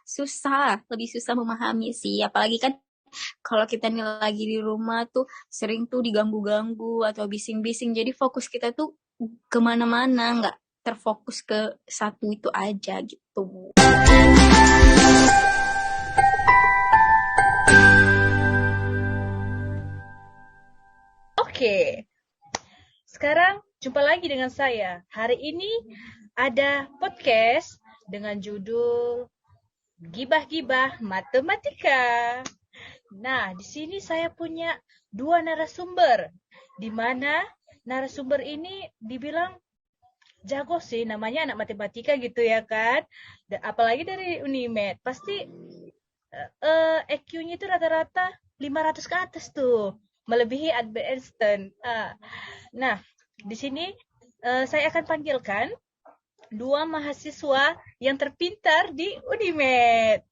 lebih susah memahami sih. Apalagi kan kalau kita nih lagi di rumah tuh sering tuh diganggu-ganggu atau bising-bising. Jadi fokus kita tuh kemana-mana, nggak terfokus ke satu itu aja gitu. Oke, sekarang jumpa lagi dengan saya. Hari ini ada podcast dengan judul Gibah-Gibah Matematika. Nah, di sini saya punya dua narasumber, di mana narasumber ini dibilang jago sih, namanya anak matematika gitu ya kan. Apalagi dari Unimed, pasti EQ-nya itu rata-rata 500 ke atas tuh, melebihi Albert Einstein. Nah, di sini saya akan panggilkan dua mahasiswa yang terpintar di Unimed.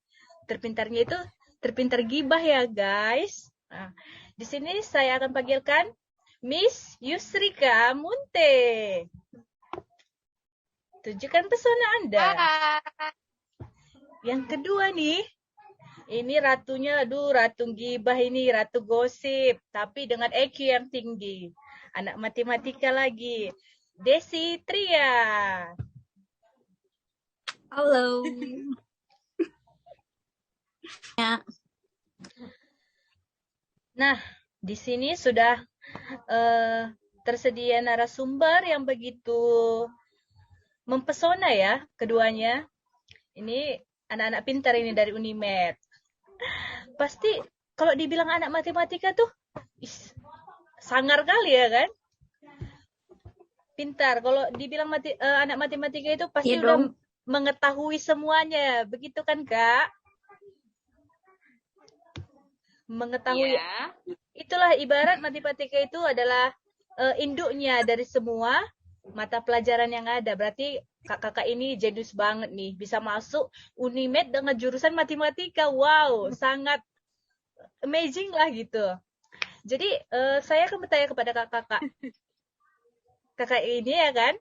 Terpintarnya itu terpintar gibah ya guys. Nah, di sini saya akan panggilkan Miss Yusrika Munte. Tunjukkan pesona Anda. Yang kedua nih, ini ratunya, aduh ratu gibah ini, ratu gosip, tapi dengan EQ yang tinggi. Anak matematika lagi. Desi Tria. Halo. Ya. Nah, di sini sudah tersedia narasumber yang begitu mempesona ya keduanya. Ini anak-anak pintar ini dari Unimed. Pasti kalau dibilang anak matematika tuh sangar kali ya kan? Pintar. Kalau dibilang anak matematika itu pasti Iya udah dong. mengetahui semuanya. Begitu kan, Kak? Mengetahui. Iya. Itulah ibarat matematika itu adalah induknya dari semua mata pelajaran yang ada. Berarti kakak-kakak ini jenius banget nih. Bisa masuk Unimed dengan jurusan matematika. Wow, sangat amazing lah gitu. Jadi saya akan bertanya kepada kakak-kakak. Kakak ini ya kan,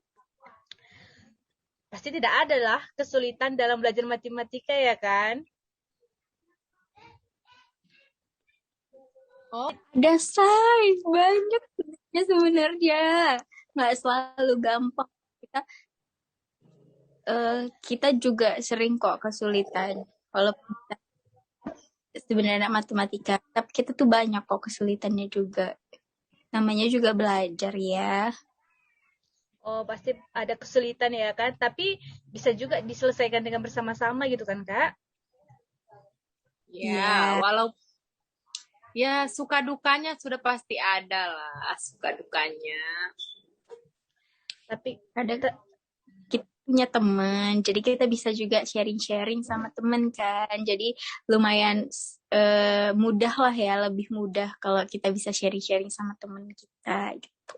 pasti tidak ada lah kesulitan dalam belajar matematika ya kan? Oh, Ada banyak sebenarnya. Nggak selalu gampang. Kita juga sering kok kesulitan. Walaupun kita sebenarnya matematika, tapi kita tuh banyak kok kesulitannya juga. Namanya juga belajar ya. Oh, pasti ada kesulitan ya kan? Tapi bisa juga diselesaikan dengan bersama-sama gitu kan, Kak? ya, walau ya suka dukanya sudah pasti ada lah, suka dukanya. Tapi Ada kita punya teman, jadi kita bisa juga sharing-sharing sama teman kan. Jadi lumayan mudah lah ya, lebih mudah kalau kita bisa sharing-sharing sama teman kita gitu.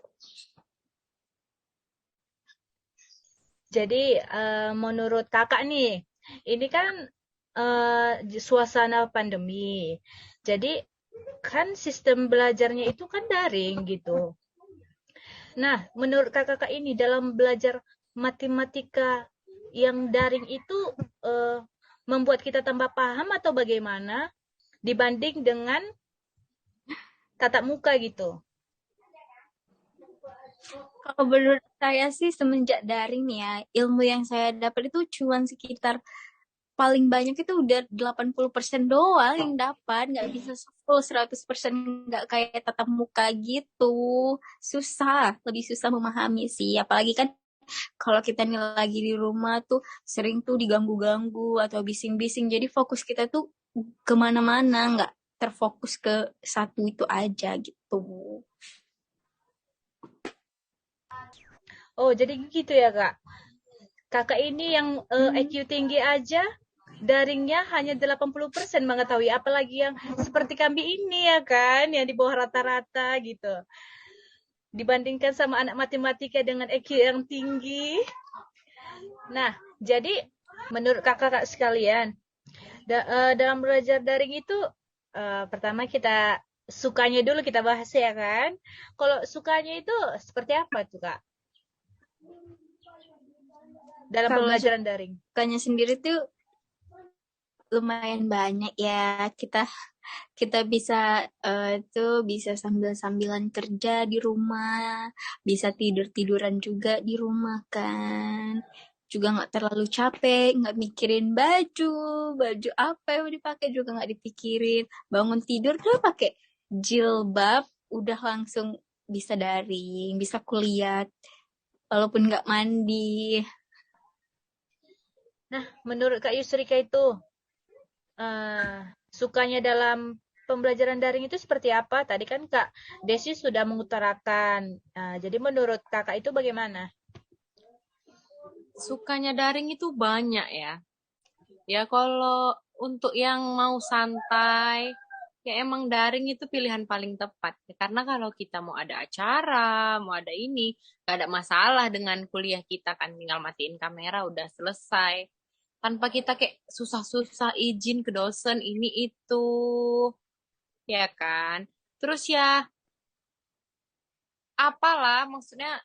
jadi menurut kakak nih, ini kan suasana pandemi. Jadi kan sistem belajarnya itu kan daring gitu. Nah, menurut kakak ini dalam belajar matematika yang daring itu membuat kita tambah paham atau bagaimana dibanding dengan tatap muka gitu? Kalau menurut saya sih semenjak daring nih ya, ilmu yang saya dapat itu cuma sekitar paling banyak itu udah 80% doang yang dapat, nggak bisa full 100%, nggak kayak tatap muka gitu. Lebih susah memahami sih. Apalagi kan kalau kita nih lagi di rumah tuh sering tuh diganggu-ganggu atau bising-bising. Jadi fokus kita tuh kemana-mana, nggak terfokus ke satu itu aja gitu. Oh, jadi gitu ya, Kak. Kakak ini yang IQ tinggi aja daringnya hanya 80% mengetahui, apalagi yang seperti kami ini ya kan, yang di bawah rata-rata gitu. Dibandingkan sama anak matematika dengan IQ yang tinggi. Nah, jadi menurut kakak-kakak sekalian, dalam belajar daring itu pertama kita sukanya dulu kita bahas ya kan. Kalau sukanya itu seperti apa tuh, Kak? Dalam Kalau pembelajaran daring. sukanya sendiri tuh lumayan banyak ya. Kita bisa tuh bisa sambil-sambilan kerja di rumah, bisa tidur-tiduran juga di rumah kan. Juga nggak terlalu capek, nggak mikirin baju apa yang mau dipakai juga nggak dipikirin. Bangun tidur tuh pakai jilbab, udah langsung bisa daring, bisa kuliah, walaupun nggak mandi. Nah, menurut Kak Yusrika itu sukanya dalam pembelajaran daring itu seperti apa? Tadi kan Kak Desi sudah mengutarakan. Jadi menurut Kakak itu bagaimana? Sukanya daring itu banyak ya. Ya kalau untuk yang mau santai, ya emang daring itu pilihan paling tepat. Ya, karena kalau kita mau ada acara, mau ada ini, gak ada masalah dengan kuliah kita kan. Tinggal matiin kamera, udah selesai. Tanpa kita kayak susah-susah izin ke dosen ini itu. Ya kan? Terus ya, apalah maksudnya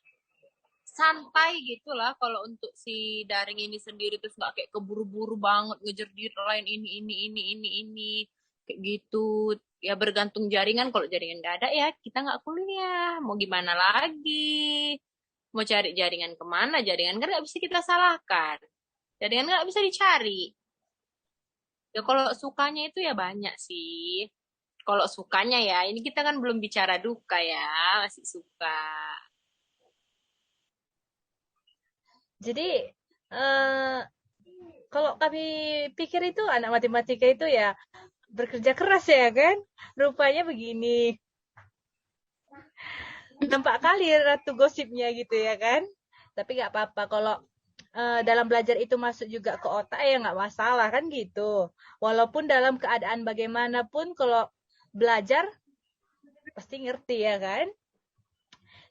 santai gitu lah kalau untuk si daring ini sendiri, terus nggak kayak keburu-buru banget ngejar deadline ini kayak gitu. Ya bergantung jaringan, kalau jaringan nggak ada ya kita nggak kuliah, mau gimana lagi, mau cari jaringan kemana? Jaringan kan nggak bisa kita salahkan, jaringan nggak bisa dicari. Ya kalau sukanya itu ya banyak sih. Kalau sukanya ya, ini kita kan belum bicara duka ya, masih suka. Jadi eh, kalau kami pikir itu anak matematika itu ya bekerja keras ya kan? Rupanya begini. Nampak kali ratu gosipnya gitu ya kan? Tapi nggak apa-apa kalau dalam belajar itu masuk juga ke otak ya nggak masalah kan gitu. Walaupun dalam keadaan bagaimanapun kalau belajar pasti ngerti ya kan?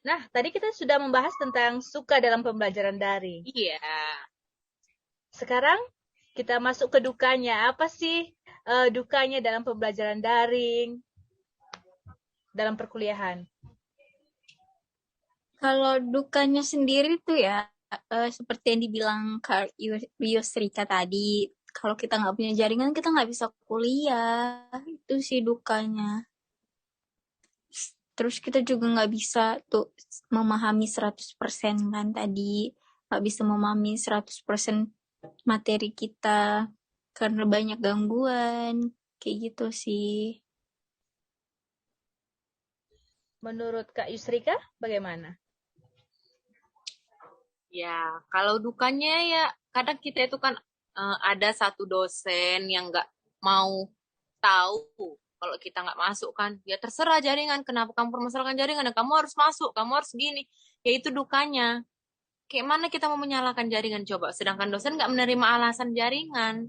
Nah, tadi kita sudah membahas tentang suka dalam pembelajaran daring. Iya. Sekarang kita masuk ke dukanya. Apa sih dukanya dalam pembelajaran daring, dalam perkuliahan? Kalau dukanya sendiri tuh ya, seperti yang dibilang Kak Yusrika tadi, kalau kita nggak punya jaringan, kita nggak bisa kuliah. Itu sih dukanya. Terus kita juga nggak bisa tuh memahami 100% kan tadi. Nggak bisa memahami 100% materi kita karena banyak gangguan. Kayak gitu sih. Menurut Kak Yusrika, bagaimana? Ya, kalau dukanya ya kadang kita itu kan ada satu dosen yang nggak mau tahu kalau kita nggak masuk kan. Ya terserah jaringan, kenapa kamu permasalahkan jaringan? Ya, kamu harus masuk, kamu harus gini. Ya itu dukanya. Kayak mana kita mau menyalahkan jaringan coba? Sedangkan dosen nggak menerima alasan jaringan.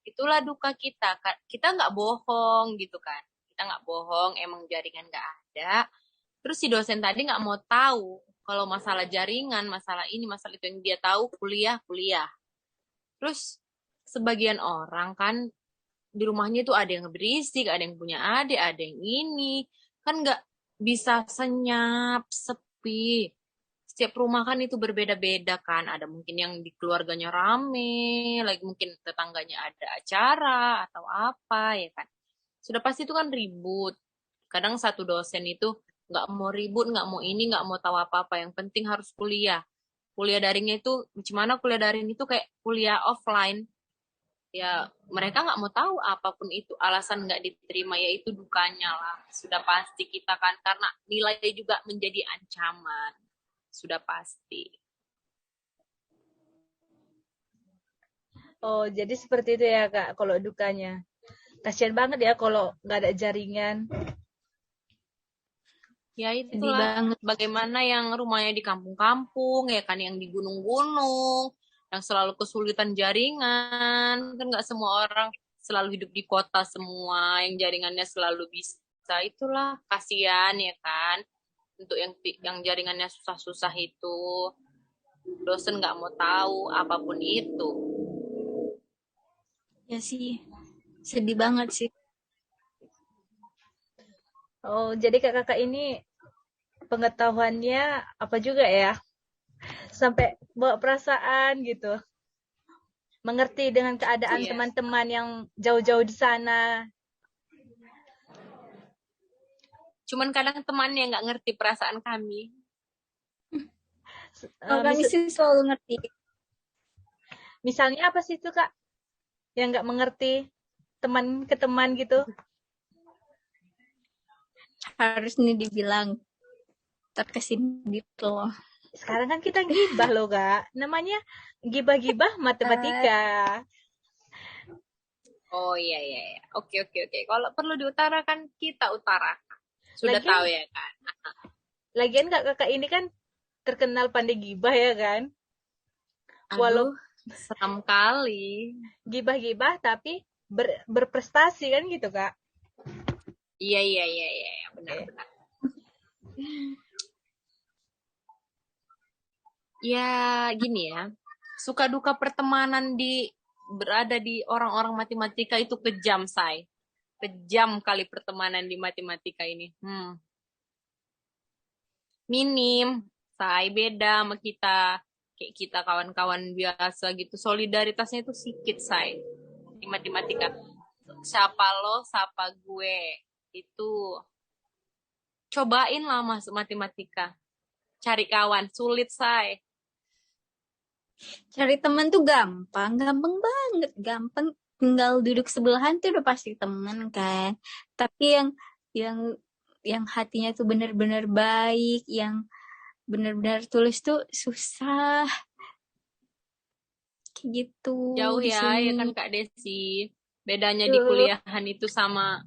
Itulah duka kita. Kita nggak bohong gitu kan. Kita nggak bohong, emang jaringan nggak ada. Terus si dosen tadi nggak mau tahu kalau masalah jaringan, masalah ini, masalah itu, yang dia tahu kuliah, kuliah. Terus sebagian orang kan di rumahnya itu ada yang berisik, ada yang punya adik, ada yang ini. Kan nggak bisa senyap, sepi. Setiap rumah kan itu berbeda-beda kan. Ada mungkin yang di keluarganya rame, lagi mungkin tetangganya ada acara atau apa ya kan. Sudah pasti itu kan ribut. Kadang satu dosen itu nggak mau ribut, nggak mau ini, nggak mau tahu apa-apa. Yang penting harus kuliah. Kuliah daringnya itu, gimana kuliah daring itu kayak kuliah offline. Ya, mereka nggak mau tahu apapun itu. Alasan nggak diterima, ya itu dukanya lah. Sudah pasti kita kan, karena nilai juga menjadi ancaman. Sudah pasti. Oh, jadi seperti itu ya Kak, kalau dukanya. Kasian banget ya kalau nggak ada jaringan. Ya Sedih itulah banget. bagaimana yang rumahnya di kampung-kampung, ya kan yang di gunung-gunung, yang selalu kesulitan jaringan. Kan nggak semua orang selalu hidup di kota semua, yang jaringannya selalu bisa. Itulah kasihan ya kan. Untuk yang jaringannya susah-susah itu, dosen nggak mau tahu apapun itu. Ya sih, sedih banget sih. Oh, jadi kakak ini pengetahuannya apa juga ya? Sampai bawa perasaan gitu. mengerti dengan keadaan Iya. teman-teman yang jauh-jauh di sana. Cuman kadang temannya nggak ngerti perasaan kami. Kalau kami sih selalu ngerti. Misalnya apa sih itu Kak? Yang nggak mengerti teman ke teman gitu? Harus nih dibilang terkesin gitu loh. Sekarang kan kita gibah loh Kak. Namanya gibah-gibah matematika. Oh iya iya iya. Oke oke oke. Kalau perlu diutarakan kita utarakan. Sudah Lagian- tahu ya kan. Lagian Kakak ini kan terkenal pandai gibah ya kan? Aduh, seram kali. Gibah-gibah tapi berprestasi kan gitu Kak? Iya iya iya iya benar benar. Ya gini ya. Suka duka pertemanan berada di orang-orang matematika itu kejam, say. Kejam kali pertemanan di matematika ini. Minim, say, beda sama kita. Kayak kita kawan-kawan biasa gitu. Solidaritasnya itu sedikit, say. Di matematika. Siapa lo, siapa gue. Itu cobain lah masuk matematika. Cari kawan, sulit, say. Cari teman tuh gampang banget, gampang. Tinggal duduk sebelahan tuh udah pasti teman kan. Tapi yang hatinya tuh benar-benar baik, yang benar-benar tulus tuh susah. Kayak gitu. Jauh di ya, sini. ya kan Kak Desi. Bedanya di kuliahan itu sama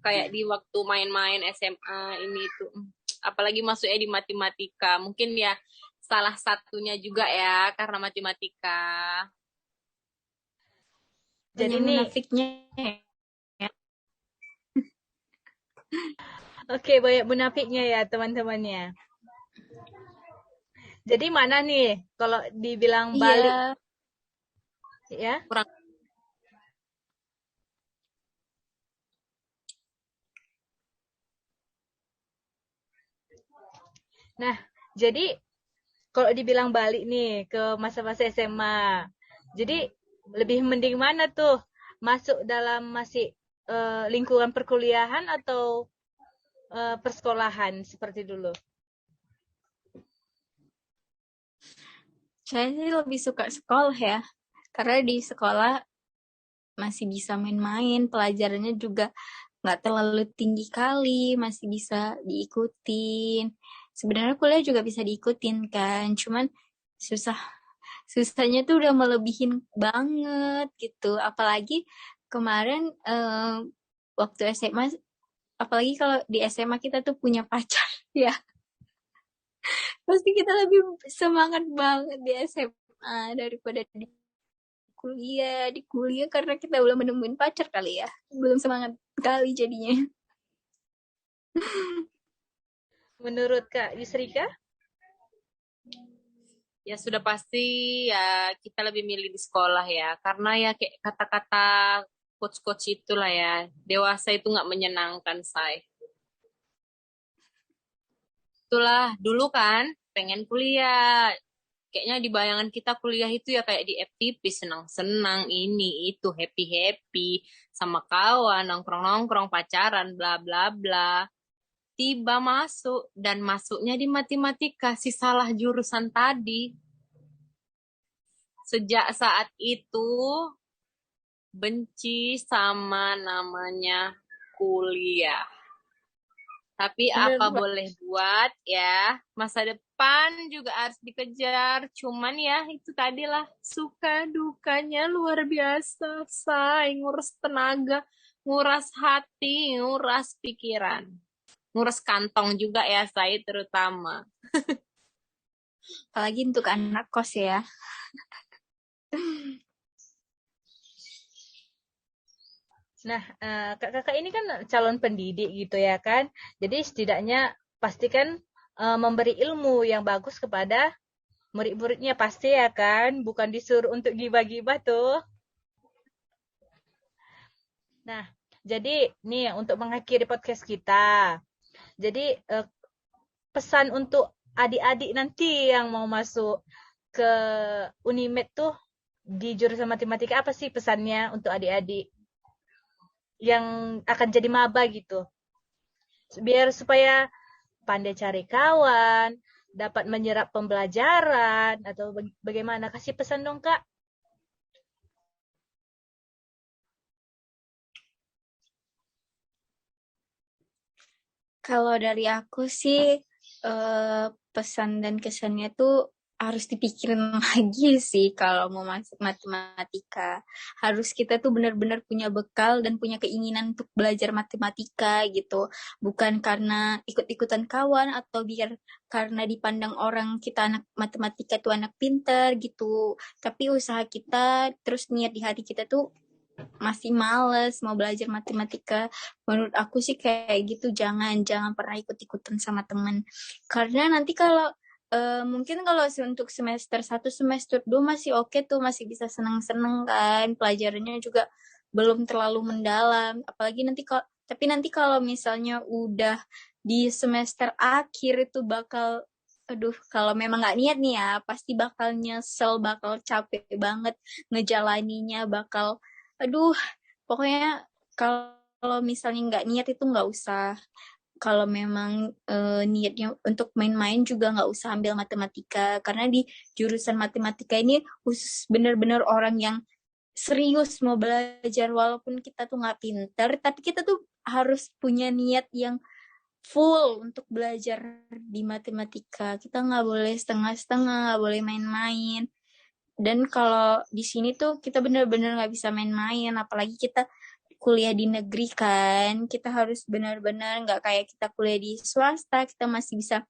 kayak di waktu main-main SMA ini itu. Apalagi masuknya di matematika. Mungkin ya salah satunya juga ya karena matematika. Jadi Banyak nih, munafiknya. oke, banyak munafiknya ya teman-temannya. Jadi mana nih kalau dibilang balik Iya. ya? Kurang Nah, jadi kalau dibilang balik nih ke masa-masa SMA, jadi lebih mending mana tuh? Masuk dalam masih lingkungan perkuliahan atau persekolahan seperti dulu? Saya sih lebih suka sekolah ya. Karena di sekolah masih bisa main-main, pelajarannya juga nggak terlalu tinggi kali, masih bisa diikutin. Sebenarnya kuliah juga bisa diikutin kan, cuman susahnya tuh udah melebihin banget gitu. Apalagi kemarin waktu SMA, apalagi kalau di SMA kita tuh punya pacar ya. Pasti kita lebih semangat banget di SMA daripada di kuliah karena kita belum menemuin pacar kali ya, belum semangat kali jadinya. Menurut Kak Yusrika? ya sudah pasti ya kita lebih milih di sekolah ya. Karena ya kayak kata-kata coach-coach itulah ya. Dewasa itu nggak menyenangkan, say. Itulah dulu kan pengen kuliah. Kayaknya di bayangan kita kuliah itu ya kayak di FTP, senang-senang, ini, itu, happy-happy, sama kawan, nongkrong-nongkrong, pacaran, bla bla bla. Tiba masuk, dan masuknya di matematika, si salah jurusan tadi. Sejak saat itu, benci sama namanya kuliah. Tapi Bener, apa Pak. boleh buat ya, masa depan juga harus dikejar. Cuman ya itu tadilah suka dukanya luar biasa, say. Ngurus tenaga, nguras hati, nguras pikiran. Ngurus kantong juga ya, saya terutama. Apalagi untuk anak kos ya. Nah, kakak ini kan calon pendidik gitu ya kan. Jadi setidaknya pastikan memberi ilmu yang bagus kepada murid-muridnya pasti ya kan. Bukan disuruh untuk gibah-gibah tuh. Nah, jadi nih untuk mengakhiri podcast kita. Jadi pesan untuk adik-adik nanti yang mau masuk ke Unimed tuh di jurusan matematika, apa sih pesannya untuk adik-adik yang akan jadi maba gitu? Biar supaya pandai cari kawan, dapat menyerap pembelajaran, atau bagaimana? Kasih pesan dong, Kak. Kalau dari aku sih pesan dan kesannya tuh harus dipikirin lagi sih kalau mau masuk matematika. Harus kita tuh benar-benar punya bekal dan punya keinginan untuk belajar matematika gitu. Bukan karena ikut-ikutan kawan atau biar karena dipandang orang kita anak matematika tuh anak pintar gitu. Tapi usaha kita terus niat di hati kita tuh masih males mau belajar matematika. Menurut aku sih kayak gitu, jangan pernah ikut-ikutan sama temen, karena nanti kalau mungkin kalau untuk semester 1 semester 2 masih oke tuh, masih bisa seneng-seneng kan, pelajarannya juga belum terlalu mendalam, apalagi nanti kalau tapi nanti kalau misalnya udah di semester akhir itu bakal, aduh, kalau memang nggak niat nih ya pasti bakal nyesel, bakal capek banget ngejalaninya, bakal aduh, pokoknya kalau misalnya nggak niat itu nggak usah. Kalau memang niatnya untuk main-main juga nggak usah ambil matematika. Karena di jurusan matematika ini khusus benar-benar orang yang serius mau belajar. Walaupun kita tuh nggak pinter, tapi kita tuh harus punya niat yang full untuk belajar di matematika. Kita nggak boleh setengah-setengah, nggak boleh main-main. Dan kalau di sini tuh kita benar-benar nggak bisa main-main, apalagi kita kuliah di negeri kan, kita harus benar-benar nggak kayak kita kuliah di swasta, kita masih bisa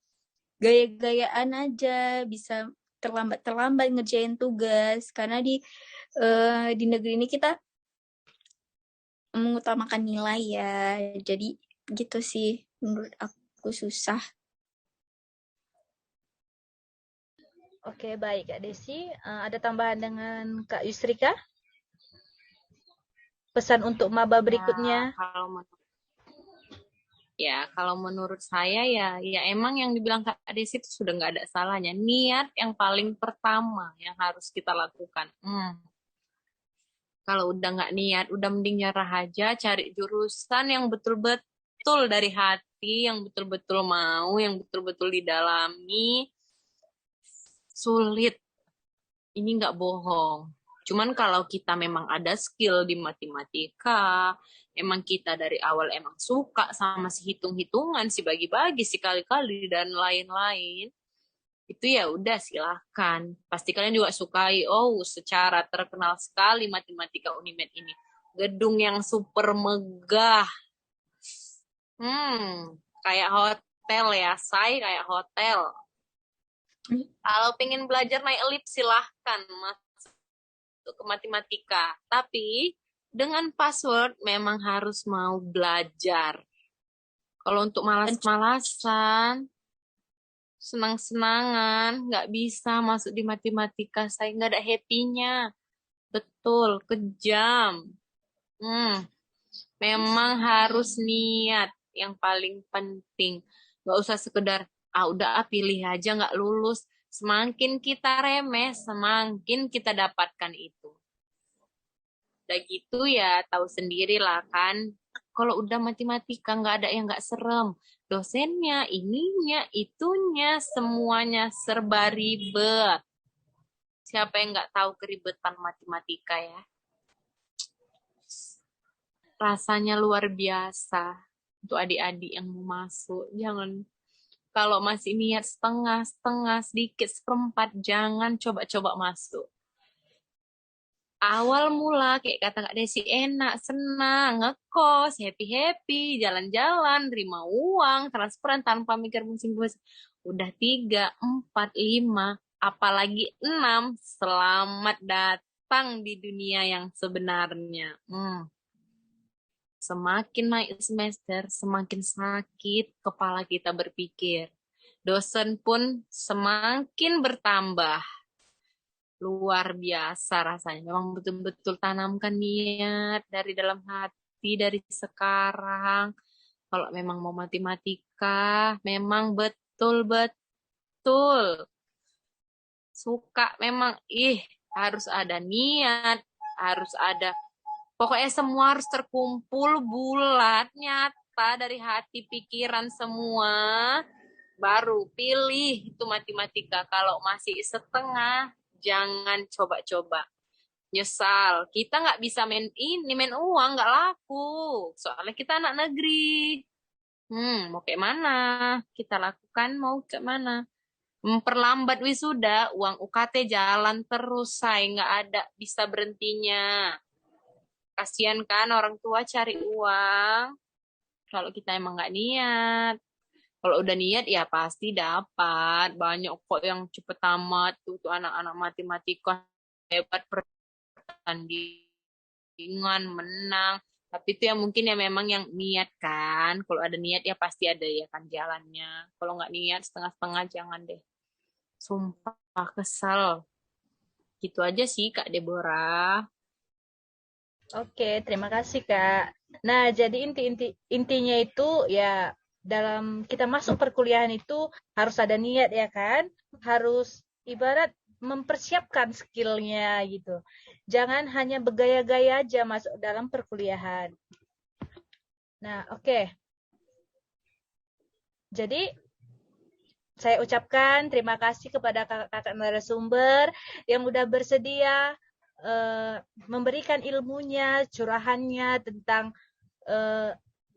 gaya-gayaan aja, bisa terlambat-terlambat ngerjain tugas, karena di negeri ini kita mengutamakan nilai ya, jadi gitu sih menurut aku susah. Oke, baik Kak Desi. Ada tambahan dengan Kak Yusrika? Pesan untuk maba berikutnya? Kalau menurut saya ya emang yang dibilang Kak Desi itu sudah nggak ada salahnya. Niat yang paling pertama yang harus kita lakukan. Kalau udah nggak niat, udah mending nyerah aja, cari jurusan yang betul-betul dari hati, yang betul-betul mau, yang betul-betul didalami. Sulit, ini nggak bohong. Cuman kalau kita memang ada skill di matematika, emang kita dari awal emang suka sama si hitung-hitungan, si bagi-bagi, si kali-kali, dan lain-lain, itu ya udah silahkan. Pasti kalian juga sukai, oh secara terkenal sekali matematika Unimed ini. Gedung yang super megah. Kayak hotel ya, kayak hotel. Kalau pengen belajar naik lift silahkan masuk ke matematika. Tapi dengan password memang harus mau belajar. Kalau untuk malas-malasan, senang-senangan, nggak bisa masuk di matematika. Saya nggak ada happy-nya. Betul, kejam. Memang harus niat yang paling penting. Nggak usah sekedar, udah pilih aja nggak lulus. Semakin kita remeh, semakin kita dapatkan itu. Udah gitu ya, tahu sendiri lah kan. Kalau udah matematika nggak ada yang nggak serem. Dosennya, ininya, itunya, semuanya serba ribet. Siapa yang nggak tahu keribetan matematika ya? Rasanya luar biasa untuk adik-adik yang mau masuk. Jangan, kalau masih niat setengah-setengah, sedikit, seperempat, jangan coba-coba masuk. Awal mula kayak kata Kak Desi enak, senang, ngekos, happy-happy, jalan-jalan, terima uang, transferan tanpa mikir pusing-pusing. Udah 3, 4, 5, apalagi 6, selamat datang di dunia yang sebenarnya. Semakin naik semester, semakin sakit kepala kita berpikir. Dosen pun semakin bertambah. Luar biasa rasanya. Memang betul-betul tanamkan niat dari dalam hati, dari sekarang. Kalau memang mau matematika, memang betul-betul suka, memang harus ada niat, harus ada, pokoknya semua harus terkumpul bulat, nyata dari hati, pikiran semua, baru pilih itu matematika. Kalau masih setengah, jangan coba-coba. Nyesal. Kita nggak bisa main ini, main uang, nggak laku. Soalnya kita anak negeri. Mau kayak mana? Kita lakukan mau kayak mana? Memperlambat wisuda, uang UKT jalan terus, say, nggak ada bisa berhentinya. Kasian kan orang tua cari uang. Kalau kita emang nggak niat. Kalau udah niat ya pasti dapat. Banyak kok yang cepet tamat tuh anak-anak matematika hebat, pertandingan menang. Tapi itu ya mungkin ya memang yang niat kan. Kalau ada niat ya pasti ada ya kan jalannya. Kalau nggak niat setengah-setengah jangan deh. Sumpah kesel. Gitu aja sih Kak Deborah. Oke, terima kasih Kak. Nah, jadi intinya itu ya dalam kita masuk perkuliahan itu harus ada niat ya kan? Harus ibarat mempersiapkan skillnya gitu. Jangan hanya bergaya-gaya aja masuk dalam perkuliahan. Nah, oke. Jadi saya ucapkan terima kasih kepada kakak narasumber yang udah bersedia memberikan ilmunya, curahannya tentang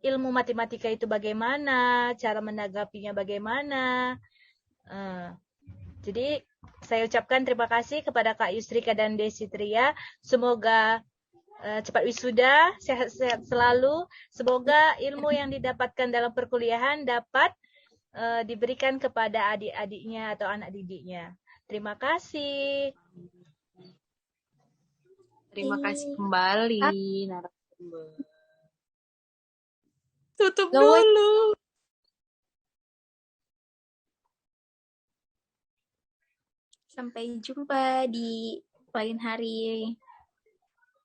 ilmu matematika itu bagaimana, cara menanggapinya bagaimana. Jadi saya ucapkan terima kasih kepada Kak Yusrika dan Desi Tria. Semoga cepat wisuda, sehat-sehat selalu. Semoga ilmu yang didapatkan dalam perkuliahan dapat diberikan kepada adik-adiknya atau anak didiknya. Terima kasih. Terima kasih kembali narasumber. Tutup dulu. Sampai jumpa di lain hari.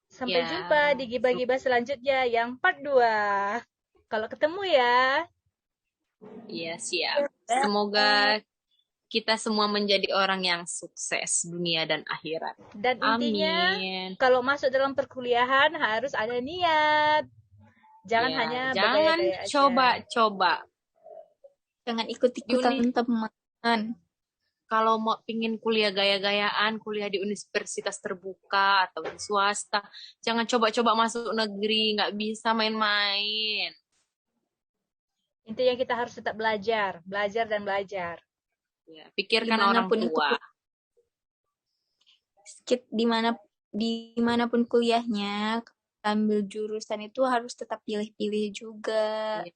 Sampai jumpa di Gibah-Gibah selanjutnya yang part 2. Kalau ketemu ya. Iya, siap. Semoga kita semua menjadi orang yang sukses dunia dan akhirat. Dan intinya, kalau masuk dalam perkuliahan harus ada niat. Jangan hanya bergaya-gaya aja. Coba-coba. Jangan ikut-ikutan teman. Kalau mau pingin kuliah gaya-gayaan, kuliah di universitas terbuka atau di swasta, jangan coba-coba masuk negeri, nggak bisa main-main. Intinya kita harus tetap belajar dan belajar. Ya, pikirkan orang tua. Dimanapun kuliahnya, ambil jurusan itu harus tetap pilih-pilih juga. Ya.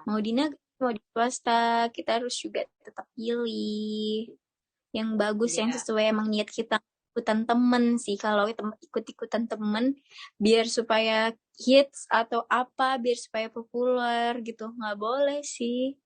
Mau di negeri, mau di swasta, kita harus juga tetap pilih yang bagus, yang sesuai emang niat kita. Ikutan temen sih, kalau ikut-ikutan temen biar supaya hits atau apa, biar supaya populer gitu, nggak boleh sih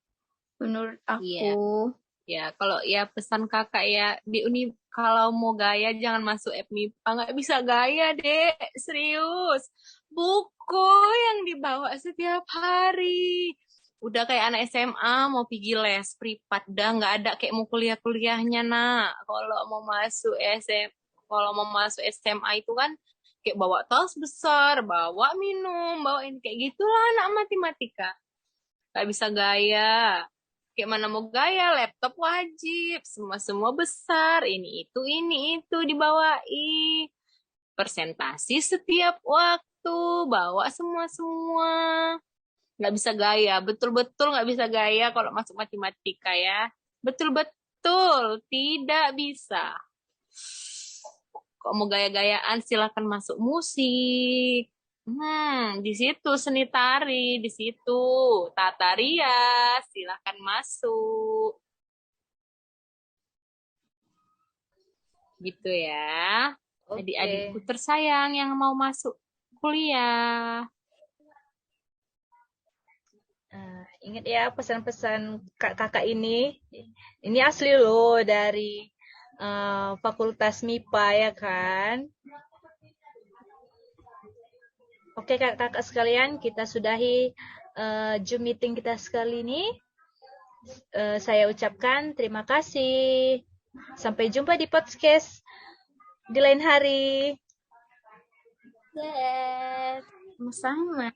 menurut aku. Ya, kalau ya pesan kakak ya di kalau mau gaya jangan masuk FMIPA, nggak bisa gaya dek, serius. Buku yang dibawa setiap hari. Udah kayak anak SMA mau pergi les privat, udah nggak ada kayak mau kuliahnya nak. Kalau mau masuk SMA itu kan kayak bawa tas besar, bawa minum, bawa ini kayak gitulah anak matematika. Nggak bisa gaya. Kayak mana mau gaya, laptop wajib, semua besar, ini itu dibawain. Presentasi setiap waktu, bawa semua. Nggak bisa gaya, betul-betul nggak bisa gaya kalau masuk matematika ya. Betul-betul tidak bisa. Kok mau gaya-gayaan silahkan masuk musik. Di situ seni tari, di situ tata rias, silahkan masuk. Gitu ya. Adik-adikku tersayang yang mau masuk kuliah. Ingat ya pesan-pesan kakak ini. Ini asli loh dari Fakultas MIPA ya kan. Oke kakak sekalian, kita sudahi Zoom meeting kita sekali ini. Saya ucapkan terima kasih. Sampai jumpa di podcast di lain hari. Yes, sama.